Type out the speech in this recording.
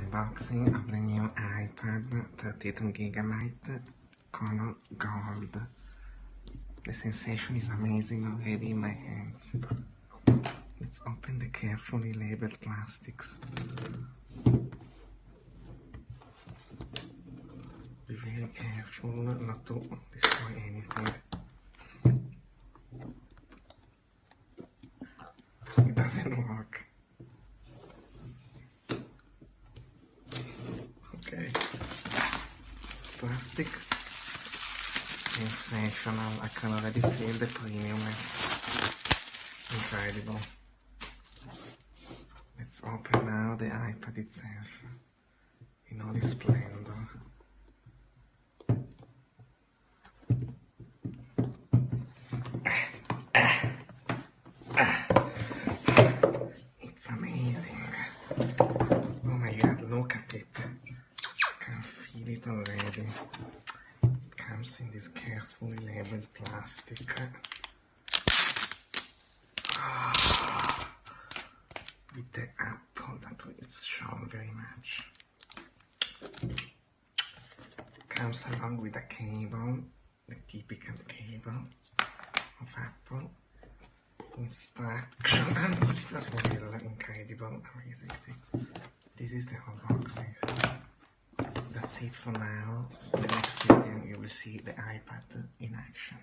Unboxing of the new iPad 32GB color gold. The sensation is amazing already in my hands. Let's open the carefully labeled plastics. Be very careful not to destroy anything. It doesn't work. Okay. Plastic. Sensational. I can already feel the premiumness. Incredible. Let's open now the iPad itself in all its splendor. It's amazing. Oh my god, look at it. I can feel it already. It comes in this carefully labeled plastic. With the apple that it's shown very much. Comes along with a cable, the typical cable of Apple. Instruction, and this is really incredible, amazing thing. This is the unboxing. That's it for now. In the next video you will see the iPad in action.